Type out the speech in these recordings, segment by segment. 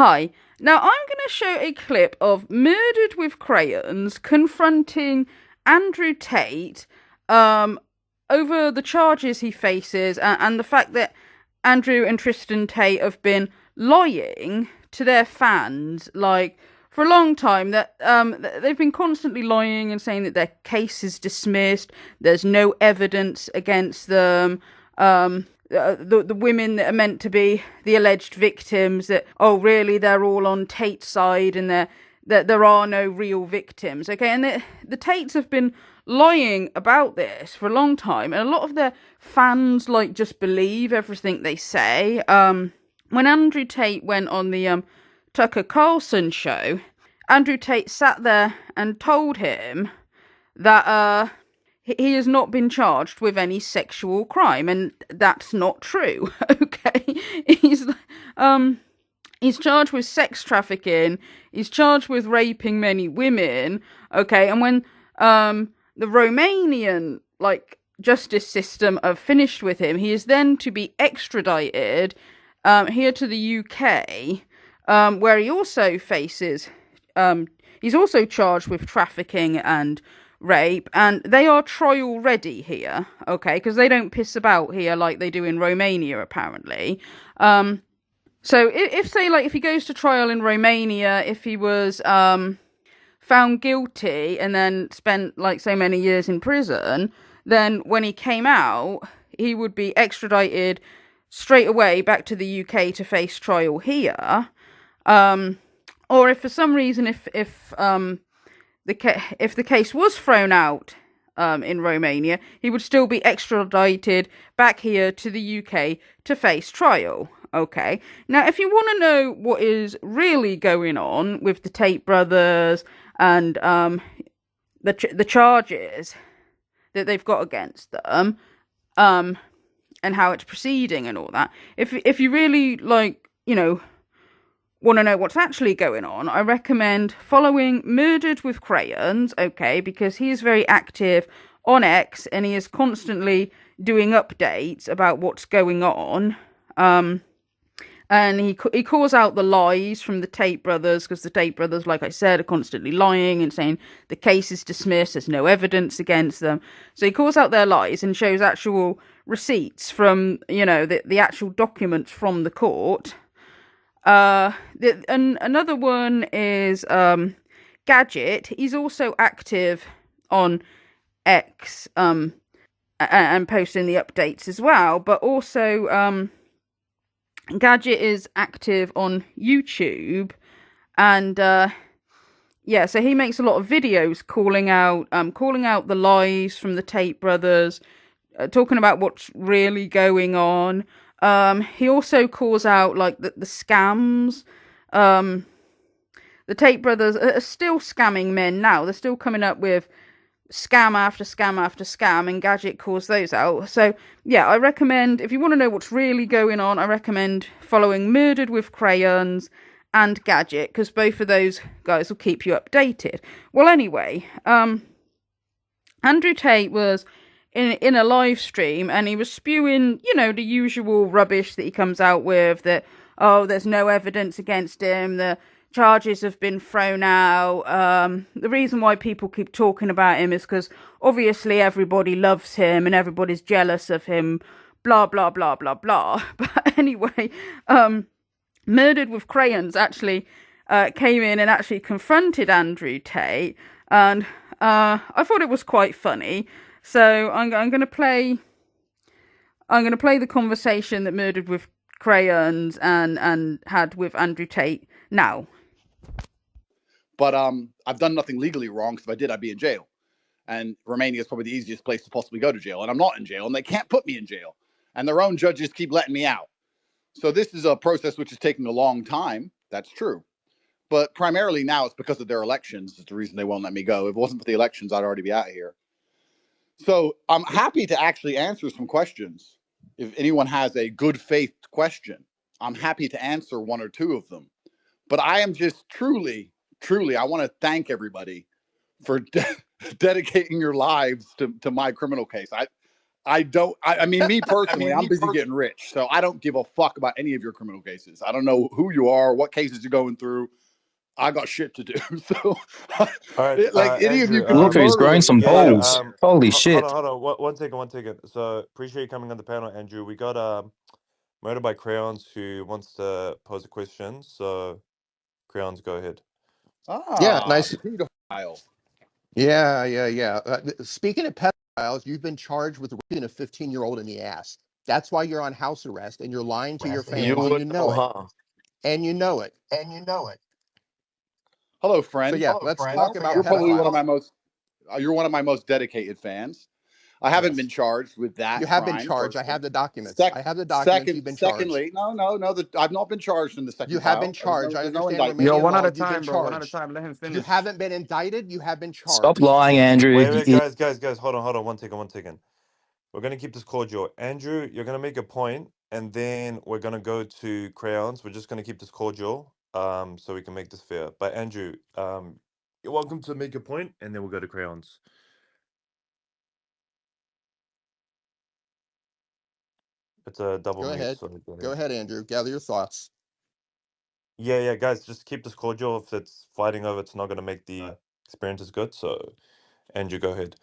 Hi. Now I'm going to show a clip of Murdered with Crayons confronting Andrew Tate um, over the charges he faces and the fact that Andrew and Tristan Tate have been lying to their fans, like, for a long time. That they've been constantly lying and saying that their case is dismissed, there's no evidence against them. The women that are meant to be the alleged victims, that, oh, really, they're all on Tate's side, and that there are no real victims. Okay, and the Tates have been lying about this for a long time, and a lot of their fans just believe everything they say. When Andrew Tate went on the Tucker Carlson show, Andrew Tate sat there and told him that he has not been charged with any sexual crime, and that's not true. Okay, he's charged with sex trafficking. He's charged with raping many women. Okay, and when the Romanian justice system have finished with him, he is then to be extradited here to the UK, where he also faces. He's also charged with trafficking and rape, and they are trial ready here, okay, because they don't piss about here like they do in Romania, apparently. So if he goes to trial in Romania, if he was found guilty and then spent so many years in prison, then when he came out, he would be extradited straight away back to the UK to face trial here. Or if for some reason, if the case was thrown out in Romania, he would still be extradited back here to the UK to face trial. Okay. Now, if you want to know what is really going on with the Tate brothers and the charges that they've got against them, and how it's proceeding and all that, if you really want to know what's actually going on, I recommend following Murdered with Crayons, okay, because he is very active on X and he is constantly doing updates about what's going on. And he calls out the lies from the Tate brothers, because the Tate brothers, like I said, are constantly lying and saying the case is dismissed, there's no evidence against them. So he calls out their lies and shows actual receipts from, the actual documents from the court. And another one is Gadget. He's also active on X and posting the updates as well, but also Gadget is active on YouTube, and so he makes a lot of videos calling out the lies from the Tate brothers, talking about what's really going on. He also calls out the scams. The Tate brothers are still scamming men now. They're still coming up with scam after scam after scam, and Gadget calls those out. So yeah, I recommend, if you want to know what's really going on, I recommend following Murdered with Crayons and Gadget, because both of those guys will keep you updated. Well, anyway, Andrew Tate was in a live stream, and he was spewing, the usual rubbish that he comes out with, that, oh, there's no evidence against him, the charges have been thrown out. The reason why people keep talking about him is because obviously everybody loves him and everybody's jealous of him, blah, blah, blah, blah, blah. But anyway, Murdered with Crayons actually came in and actually confronted Andrew Tate, and I thought it was quite funny. So I'm going to play the conversation that Murdered with Crayons and had with Andrew Tate now. But I've done nothing legally wrong, because if I did, I'd be in jail. And Romania is probably the easiest place to possibly go to jail. And I'm not in jail, and they can't put me in jail. And their own judges keep letting me out. So this is a process which is taking a long time. That's true. But primarily now it's because of their elections. It's the reason they won't let me go. If it wasn't for the elections, I'd already be out of here. So I'm happy to actually answer some questions. If anyone has a good faith question, I'm happy to answer one or two of them. But I am just truly, I want to thank everybody for dedicating your lives to my criminal case. I don't. I mean, me personally, I'm busy getting rich, so I don't give a fuck about any of your criminal cases. I don't know who you are, what cases you're going through. I got shit to do. So, All right, like any of you Andrew, could be Look who's growing murderers. some yeah, balls. Holy shit. hold on. One second. So appreciate you coming on the panel, Andrew. We got Murder by Crayons who wants to pose a question. So Crayons, go ahead. Yeah, nice. Pedophile. Yeah. Speaking of pedophiles, you've been charged with raping a 15-year-old in the ass. That's why you're on house arrest, and you're lying to your fans, and you know it. Huh? And you know it. Hello, friend. So yeah, let's talk about You're probably one of pedophiles. my most. You're one of my most dedicated fans. I haven't been charged with that. You have been crime, charged. I firstly. have the documents. I have the documents. You've been charged. Secondly, no. I've not been charged in the second. You have been charged. I There's no understand. indictment. Yo, Romanian one at law, a you've been time, bro. One at a charged. time. Let him finish. You haven't been indicted. You have been charged. Stop lying, Andrew. Wait, guys. Hold on. One second. We're gonna keep this cordial. Andrew, you're gonna make a point, and then we're gonna go to Crayons. We're just gonna keep this cordial, so we can make this fair. But Andrew, you're welcome to make a point, and then we'll go to Crayons. It's a double Go mute. ahead. So Go ahead, Andrew. Gather your thoughts. Yeah, guys, just keep this cordial. If it's fighting over, it's not gonna make the experience as good. So, Andrew, go ahead.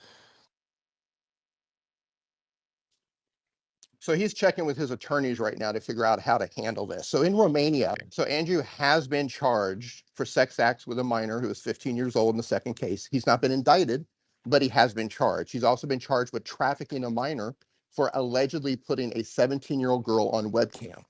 So he's checking with his attorneys right now to figure out how to handle this. So in Romania, so Andrew has been charged for sex acts with a minor who is 15 years old in the second case. He's not been indicted, but he has been charged. He's also been charged with trafficking a minor for allegedly putting a 17-year-old girl on webcam.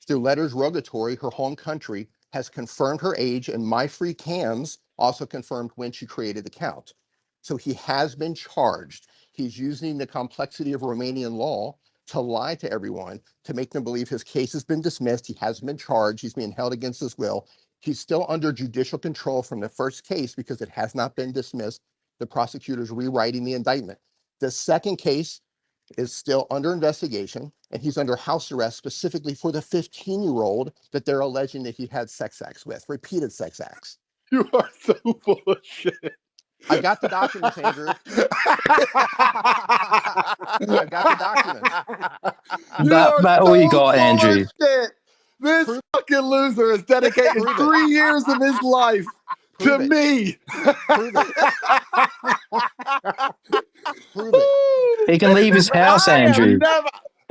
Through letters rogatory, her home country has confirmed her age, and My Free Cams also confirmed when she created the account. So he has been charged. He's using the complexity of Romanian law to lie to everyone, to make them believe his case has been dismissed. He hasn't been charged. He's being held against his will. He's still under judicial control from the first case because it has not been dismissed. The prosecutor's rewriting the indictment. The second case is still under investigation, and he's under house arrest specifically for the 15-year-old that they're alleging that he had sex acts with, repeated sex acts. You are so full of shit. I've got the documents, Andrew. I've got the documents. That all you got, Andrew. Shit. This fucking loser has dedicated 3 years of his life to me. Prove it. He can leave his house, Andrew.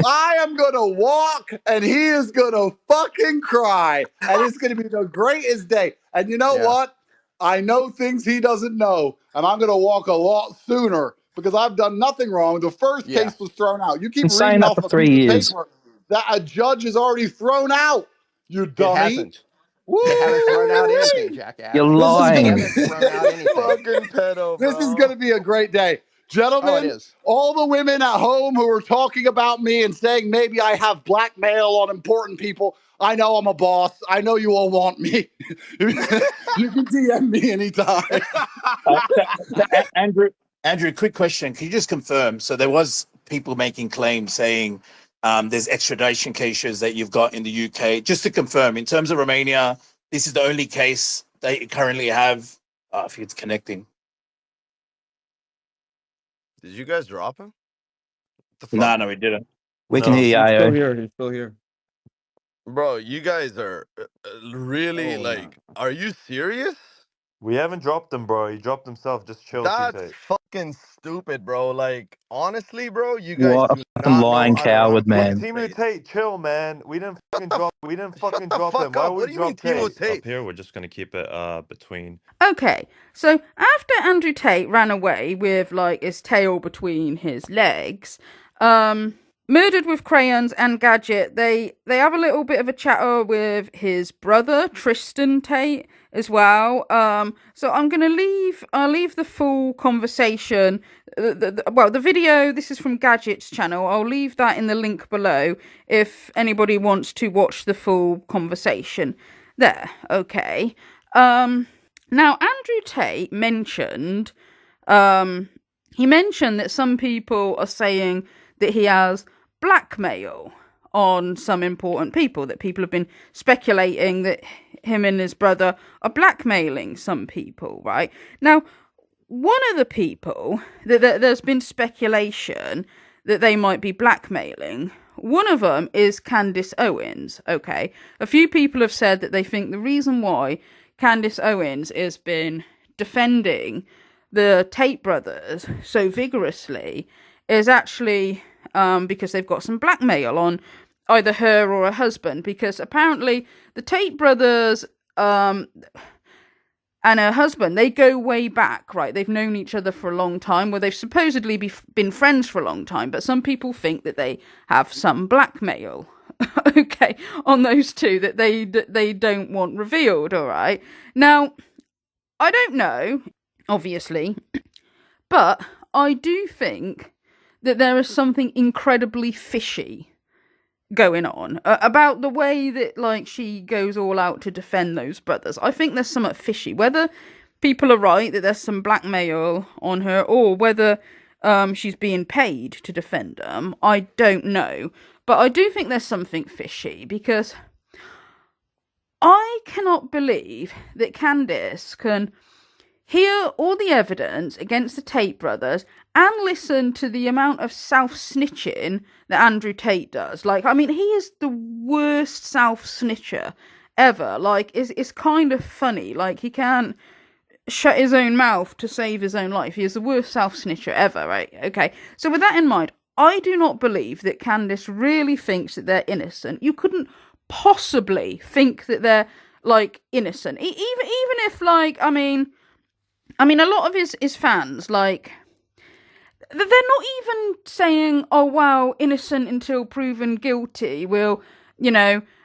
I am gonna walk, and he is gonna fucking cry, and it's gonna be the greatest day. And you know what? I know things he doesn't know, and I'm gonna walk a lot sooner because I've done nothing wrong. The first case was thrown out. You keep reading off a piece of paper that a judge has already thrown out. You dummy. It hasn't. They haven't thrown out anything, jackass. You're lying. This is gonna be a great day. Gentlemen, all the women at home who are talking about me and saying maybe I have blackmail on important people, I know I'm a boss. I know you all want me. You can DM me anytime. Andrew, quick question. Can you just confirm? So there was people making claims saying there's extradition cases that you've got in the UK. Just to confirm, in terms of Romania, this is the only case that you currently have. If it's connecting. Did you guys drop him? No, we didn't. We can hear you, Io. He's still here. Bro, you guys are really are you serious? We haven't dropped him, bro. He dropped himself. Just chill. That's fucking stupid, bro. Like, honestly, bro, you guys What a fucking lying coward, man. Team Tate, chill, man. We didn't fucking drop him. Why would we drop Tate? Up here, we're just gonna keep it between. Okay, so after Andrew Tate ran away with like his tail between his legs, Murdered with Crayons and Gadget, they have a little bit of a chatter with his brother Tristan Tate as well. So I'll leave the full conversation. The video, this is from Gadget's channel. I'll leave that in the link below if anybody wants to watch the full conversation there. Okay. Now Andrew Tate mentioned, that some people are saying that he has blackmail on some important people, that people have been speculating that him and his brother are blackmailing some people, right? Now, one of the people that there's been speculation that they might be blackmailing. One of them is Candace Owens, okay? A few people have said that they think the reason why Candace Owens has been defending the Tate brothers so vigorously is actually because they've got some blackmail on either her or her husband, because apparently the Tate brothers and her husband, they go way back, right? They've known each other for a long time, where they've supposedly been friends for a long time, but some people think that they have some blackmail, okay, on those two that they don't want revealed, all right? Now, I don't know, obviously, but I do think that there is something incredibly fishy going on about the way that, like, she goes all out to defend those brothers. I think there's something fishy. Whether people are right that there's some blackmail on her, or whether she's being paid to defend them, I don't know. But I do think there's something fishy, because I cannot believe that Candace can hear all the evidence against the Tate brothers and listen to the amount of self-snitching that Andrew Tate does. Like, I mean, he is the worst self-snitcher ever. Like, it's kind of funny. Like, he can't shut his own mouth to save his own life. He is the worst self-snitcher ever, right? Okay, so with that in mind, I do not believe that Candace really thinks that they're innocent. You couldn't possibly think that they're, like, innocent. Even if, like, I mean, a lot of his fans, like, they're not even saying, oh, wow, innocent until proven guilty. We'll,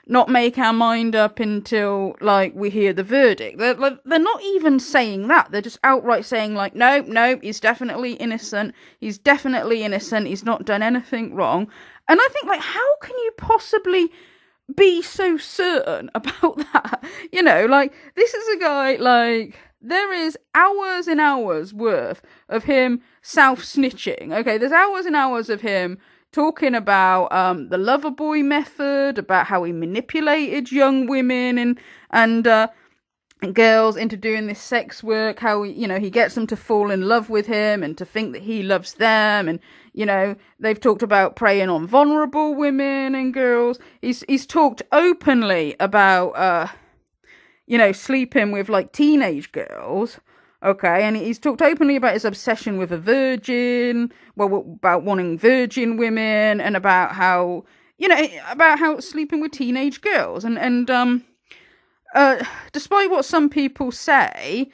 not make our mind up until, like, we hear the verdict. They're not even saying that. They're just outright saying, like, no, he's definitely innocent. He's definitely innocent. He's not done anything wrong. And I think, like, how can you possibly be so certain about that? Like, this is a guy, like, there is hours and hours worth of him self-snitching. Okay, there's hours and hours of him talking about the lover boy method, about how he manipulated young women and girls into doing this sex work, how he gets them to fall in love with him and to think that he loves them, and they've talked about preying on vulnerable women and girls. He's talked openly about sleeping with, like, teenage girls. Okay, and he's talked openly about his obsession with about wanting virgin women, and about how, sleeping with teenage girls. And despite what some people say,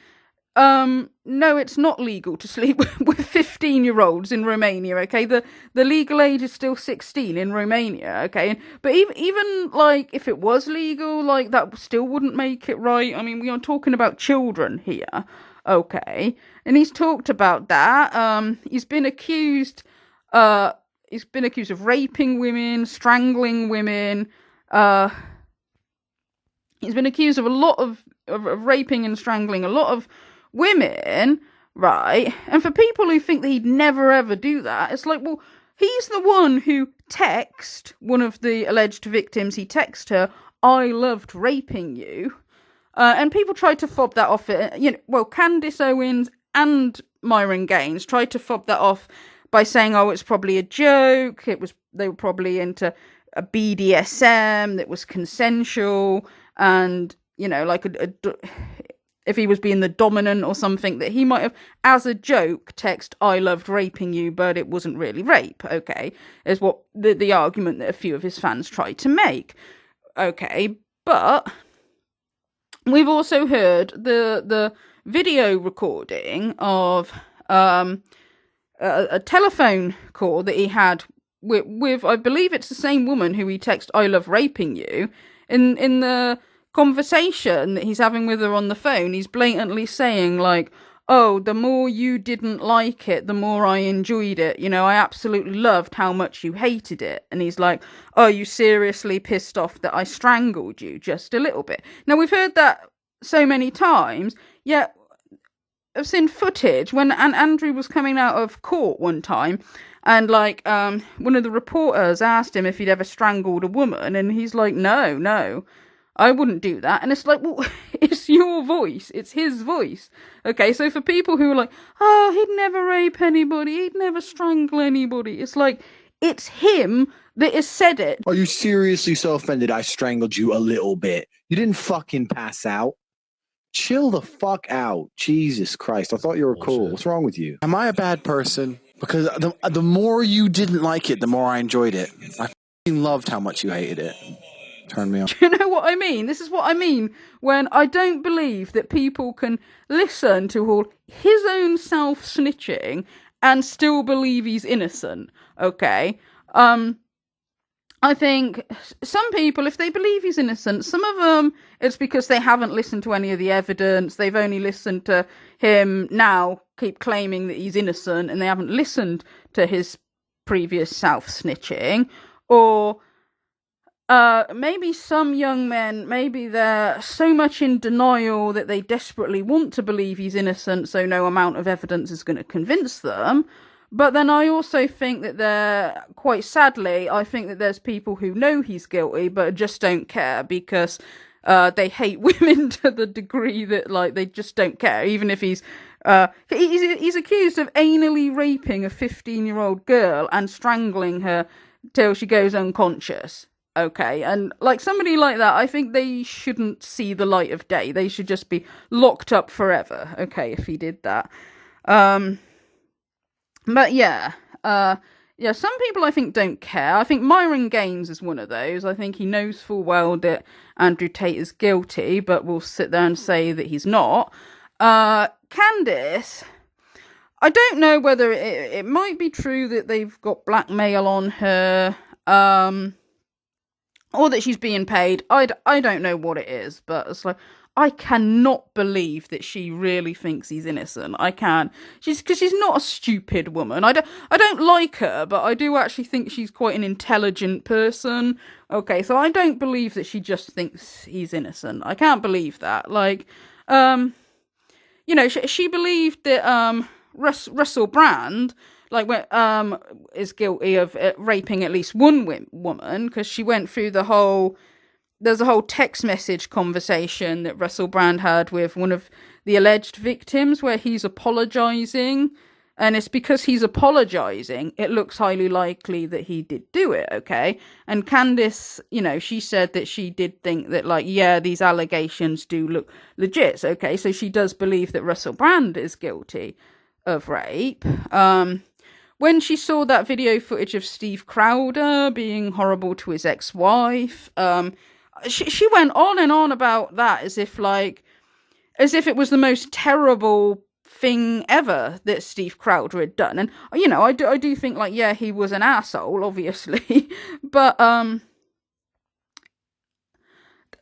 no, it's not legal to sleep with 15-year-olds in Romania, okay? The legal age is still 16 in Romania, okay? But even, like, if it was legal, like, that still wouldn't make it right. I mean, we are talking about children here. Okay, and he's talked about that. He's been accused of raping women, strangling women. He's been accused of a lot of raping and strangling a lot of women, right? And for people who think that he'd never ever do that, it's like, well, he's the one who texted one of the alleged victims. He texted her, "I loved raping you." And people tried to fob that off. Candace Owens and Myron Gaines tried to fob that off by saying, "Oh, it's probably a joke. They were probably into a BDSM that was consensual, and like if he was being the dominant or something, that he might have, as a joke, text 'I loved raping you,' but it wasn't really rape." Okay, is what the argument that a few of his fans tried to make. Okay, but we've also heard the video recording of a telephone call that he had with I believe it's the same woman who he texted, "I love raping you." In the conversation that he's having with her on the phone, he's blatantly saying, like, "Oh, the more you didn't like it, the more I enjoyed it. I absolutely loved how much you hated it." And he's like, "Oh, you seriously pissed off that I strangled you just a little bit?" Now, we've heard that so many times, yet I've seen footage when Andrew was coming out of court one time, and, like, one of the reporters asked him if he'd ever strangled a woman, and he's like, no, I wouldn't do that. And it's like, well, it's your voice. It's his voice. Okay, so for people who are like, oh, he'd never rape anybody, he'd never strangle anybody, it's like, it's him that has said it. Are you seriously so offended I strangled you a little bit? You didn't fucking pass out. Chill the fuck out. Jesus Christ. I thought you were cool. What's wrong with you? Am I a bad person? Because the more you didn't like it, the more I enjoyed it. I fucking loved how much you hated it. Turn me on. Do you know what I mean? This is what I mean when I don't believe that people can listen to all his own self-snitching and still believe he's innocent. Okay? I think some people, if they believe he's innocent, some of them, it's because they haven't listened to any of the evidence. They've only listened to him now keep claiming that he's innocent, and they haven't listened to his previous self-snitching. Or maybe some young men, maybe they're so much in denial that they desperately want to believe he's innocent, so no amount of evidence is going to convince them. But then I also think that quite sadly, I think that there's people who know he's guilty but just don't care because they hate women to the degree that, like, they just don't care. Even if he's accused of anally raping a 15-year-old girl and strangling her till she goes unconscious. Okay, and like somebody like that, I think they shouldn't see the light of day. They should just be locked up forever. Okay, if he did that. But yeah, some people I think don't care. I think Myron Gaines is one of those. I think he knows full well that Andrew Tate is guilty, but will sit there and say that he's not. Candice, I don't know whether it might be true that they've got blackmail on her, or that she's being paid. I don't know what it is, but it's like, I cannot believe that she really thinks he's innocent. I can't. Because she's not a stupid woman. I don't like her, but I do actually think she's quite an intelligent person. Okay, so I don't believe that she just thinks he's innocent. I can't believe that. Like, she believed that Russell Brand, like, is guilty of raping at least one woman, because she went through there's a whole text message conversation that Russell Brand had with one of the alleged victims where he's apologising. And it's because he's apologising, it looks highly likely that he did do it, okay? And Candice, she said that she did think that, like, yeah, these allegations do look legit, okay? So she does believe that Russell Brand is guilty of rape. When she saw that video footage of Steve Crowder being horrible to his ex-wife, she went on and on about that as if it was the most terrible thing ever that Steve Crowder had done. And I do think, like, yeah, he was an asshole, obviously, but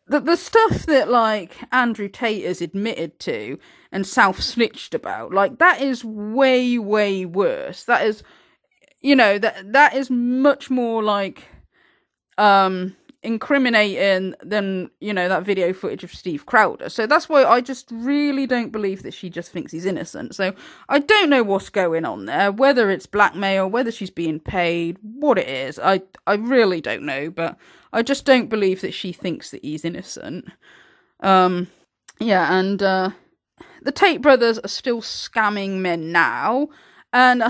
the stuff that, like, Andrew Tate has admitted to and self-snitched about, like, that is way, way worse. That is, that is much more, like, incriminating than, that video footage of Steve Crowder. So that's why I just really don't believe that she just thinks he's innocent. So I don't know what's going on there, whether it's blackmail, whether she's being paid, what it is. I really don't know, but I just don't believe that she thinks that he's innocent. And the Tate brothers are still scamming men now, and I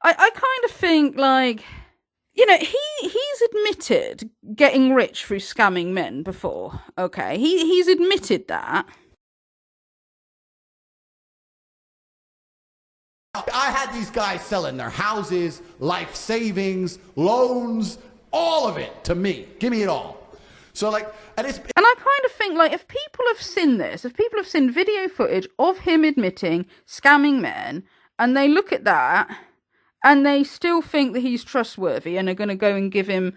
kind of think, like, he's admitted getting rich through scamming men before, okay? He's admitted that. I had these guys selling their houses, life savings, loans, all of it to me. Give me it all. So, like, and I kind of think, like, if people have seen this, if people have seen video footage of him admitting scamming men, and they look at that, and they still think that he's trustworthy and are going to go and give him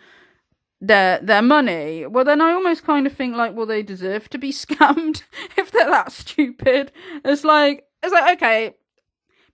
their money, well, then I almost kind of think, like, well, they deserve to be scammed if they're that stupid. It's like, okay,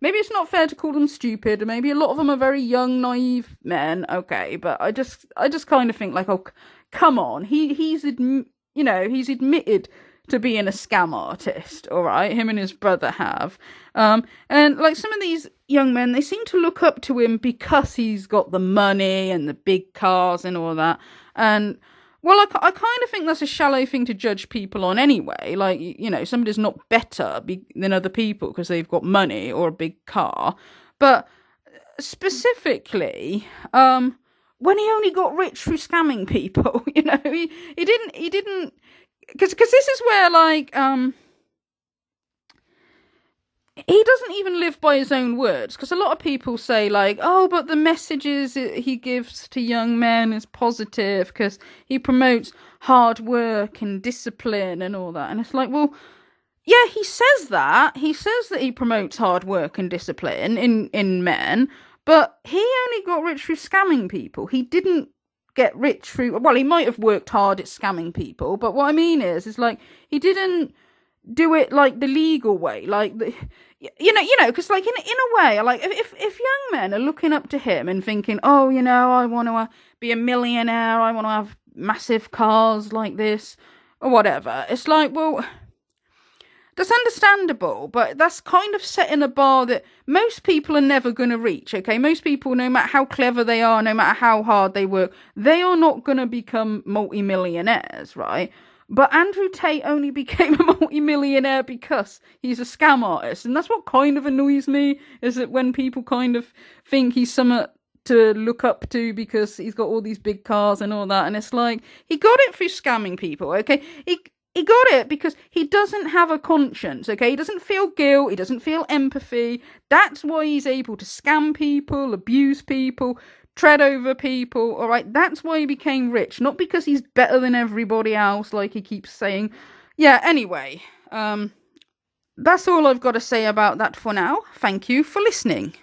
maybe it's not fair to call them stupid, and maybe a lot of them are very young, naive men, okay, but I just kind of think, like, oh, come on, he's admitted to being a scam artist, all right? Him and his brother have. And, like, some of these young men, they seem to look up to him because he's got the money and the big cars and all that. And Well, I kind of think that's a shallow thing to judge people on anyway. Like, you know, somebody's not better than other people because they've got money or a big car. But specifically, when he only got rich through scamming people, you know, he didn't, because this is where, like, he doesn't even live by his own words, because a lot of people say, like, oh, but the messages he gives to young men is positive because he promotes hard work and discipline and all that. And it's like, well, yeah, he says that. He says that he promotes hard work and discipline in men, but he only got rich through scamming people. He didn't get rich through, well, he might have worked hard at scamming people, but what I mean is like, he didn't do it like the legal way, like you know, because like in a way, like if young men are looking up to him and thinking, oh, you know, I want to be a millionaire, I want to have massive cars like this or whatever, it's like, well, that's understandable, but that's kind of setting a bar that most people are never going to reach, okay? Most people, no matter how clever they are, no matter how hard they work, they are not going to become multi-millionaires, right? But Andrew Tate only became a multi-millionaire because he's a scam artist. And that's what kind of annoys me, is that when people kind of think he's something to look up to because he's got all these big cars and all that. And it's like, he got it through scamming people, okay? He got it because he doesn't have a conscience, okay? He doesn't feel guilt. He doesn't feel empathy. That's why he's able to scam people, abuse people, tread over people, all right? That's why he became rich, not because he's better than everybody else, like he keeps saying. Yeah, anyway, that's all I've got to say about that for now. Thank you for listening.